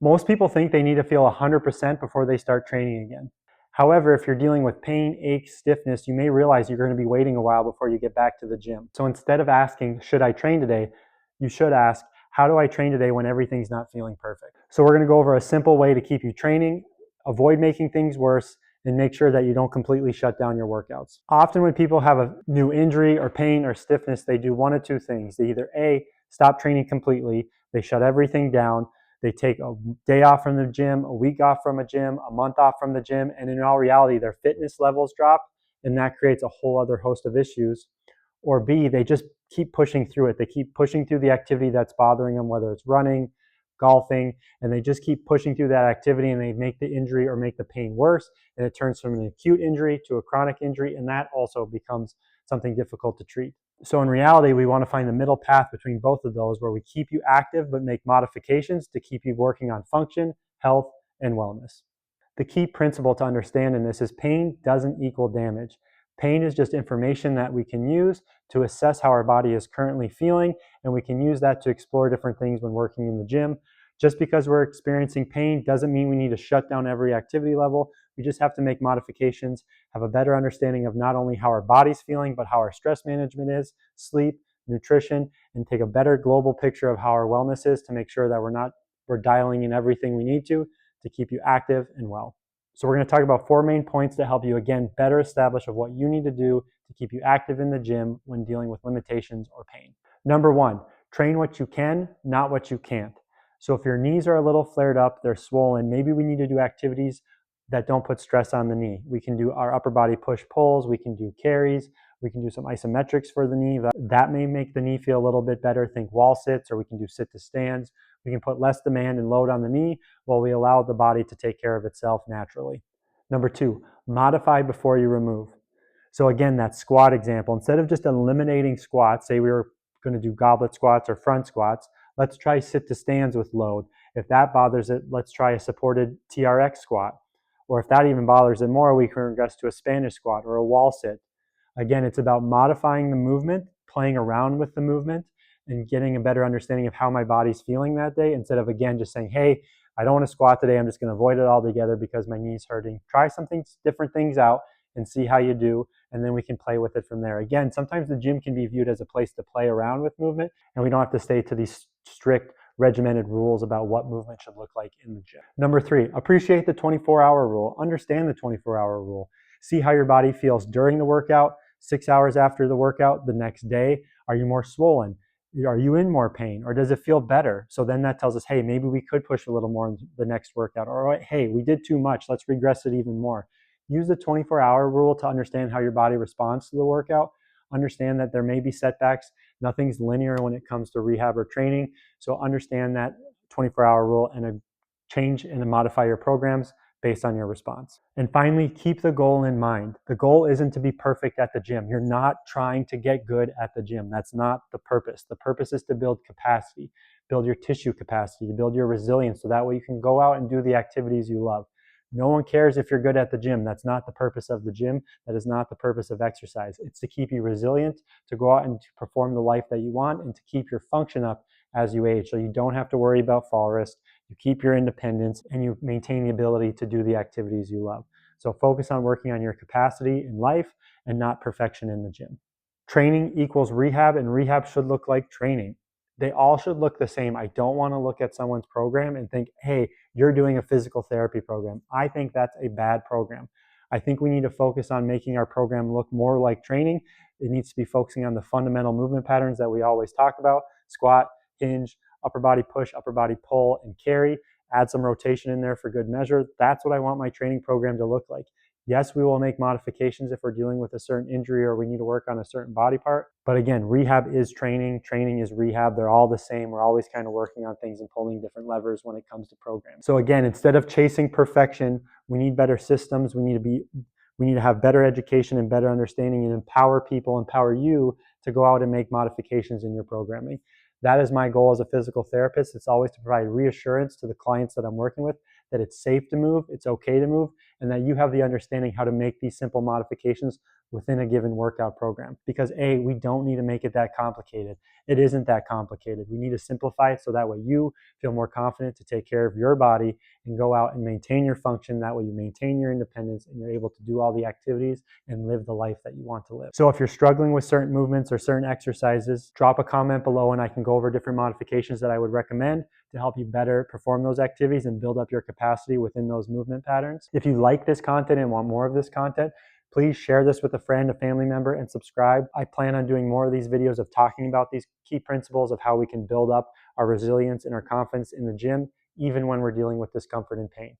Most people think they need to feel 100% before they start training again. However, if you're dealing with pain, aches, stiffness, you may realize you're going to be waiting a while before you get back to the gym. So instead of asking, should I train today? You should ask, how do I train today when everything's not feeling perfect? So we're going to go over a simple way to keep you training, avoid making things worse, and make sure that you don't completely shut down your workouts. Often when people have a new injury or pain or stiffness, they do one of two things. They either A, stop training completely, they shut everything down, they take a day off from the gym, a week off from a gym, a month off from the gym, and in all reality, their fitness levels drop, and that creates a whole other host of issues. Or B, they just keep pushing through it. They keep pushing through the activity that's bothering them, whether it's running, golfing, and they just keep pushing through that activity, and they make the injury or make the pain worse, and it turns from an acute injury to a chronic injury, and that also becomes something difficult to treat. So in reality, we want to find the middle path between both of those, where we keep you active but make modifications to keep you working on function, health, and wellness. The key principle to understand in this is pain doesn't equal damage. Pain is just information that we can use to assess how our body is currently feeling, and we can use that to explore different things when working in the gym. Just because we're experiencing pain doesn't mean we need to shut down every activity level. We just have to make modifications, have a better understanding of not only how our body's feeling, but how our stress management is, sleep, nutrition, and take a better global picture of how our wellness is to make sure that we're dialing in everything we need to keep you active and well. So we're going to talk about 4 main points to help you, again, better establish of what you need to do to keep you active in the gym when dealing with limitations or pain. Number 1, train what you can, not what you can't. So if your knees are a little flared up, they're swollen, maybe we need to do activities that don't put stress on the knee. We can do our upper body push-pulls, we can do carries, we can do some isometrics for the knee. That may make the knee feel a little bit better. Think wall sits, or we can do sit to stands. We can put less demand and load on the knee while we allow the body to take care of itself naturally. Number 2, modify before you remove. So again, that squat example, instead of just eliminating squats, say we were going to do goblet squats or front squats, let's try sit to stands with load. If that bothers it, let's try a supported TRX squat. Or if that even bothers it more, we can regress to a Spanish squat or a wall sit. Again, it's about modifying the movement, playing around with the movement, and getting a better understanding of how my body's feeling that day, instead of, again, just saying, hey, I don't want to squat today, I'm just going to avoid it altogether because my knee's hurting. Try something, different things out and see how you do, and then we can play with it from there. Again, sometimes the gym can be viewed as a place to play around with movement, and we don't have to stay to these strict regimented rules about what movement should look like in the gym. Number 3, appreciate the 24-hour rule. Understand the 24-hour rule. See how your body feels during the workout, 6 hours after the workout, the next day. Are you more swollen? Are you in more pain, or does it feel better? So then that tells us, hey, maybe we could push a little more in the next workout, or hey, we did too much, let's regress it even more. Use the 24-hour rule to understand how your body responds to the workout. Understand that there may be setbacks. Nothing's linear when it comes to rehab or training. So understand that 24-hour rule and change and modify your programs based on your response. And finally, keep the goal in mind. The goal isn't to be perfect at the gym. You're not trying to get good at the gym. That's not the purpose. The purpose is to build capacity, build your tissue capacity, to build your resilience, so that way you can go out and do the activities you love. No one cares if you're good at the gym. That's not the purpose of the gym. That is not the purpose of exercise. It's to keep you resilient, to go out and to perform the life that you want, and to keep your function up as you age, so you don't have to worry about fall risk. You keep your independence, and you maintain the ability to do the activities you love. So focus on working on your capacity in life and not perfection in the gym. Training equals rehab, and rehab should look like training. They all should look the same. I don't want to look at someone's program and think, hey, you're doing a physical therapy program. I think that's a bad program. I think we need to focus on making our program look more like training. It needs to be focusing on the fundamental movement patterns that we always talk about: squat, hinge, upper body push, upper body pull, and carry. Add some rotation in there for good measure. That's what I want my training program to look like. Yes, we will make modifications if we're dealing with a certain injury or we need to work on a certain body part. But again, rehab is training. Training is rehab. They're all the same. We're always kind of working on things and pulling different levers when it comes to programs. So again, instead of chasing perfection, we need better systems. We need to have better education and better understanding, and empower people, empower you to go out and make modifications in your programming. That is my goal as a physical therapist. It's always to provide reassurance to the clients that I'm working with that it's safe to move, it's okay to move, and that you have the understanding how to make these simple modifications within a given workout program. Because A, we don't need to make it that complicated. It isn't that complicated. We need to simplify it so that way you feel more confident to take care of your body and go out and maintain your function. That way you maintain your independence and you're able to do all the activities and live the life that you want to live. So if you're struggling with certain movements or certain exercises, drop a comment below and I can go over different modifications that I would recommend to help you better perform those activities and build up your capacity within those movement patterns. If you like this content and want more of this content, please share this with a friend, a family member, and subscribe. I plan on doing more of these videos of talking about these key principles of how we can build up our resilience and our confidence in the gym, even when we're dealing with discomfort and pain.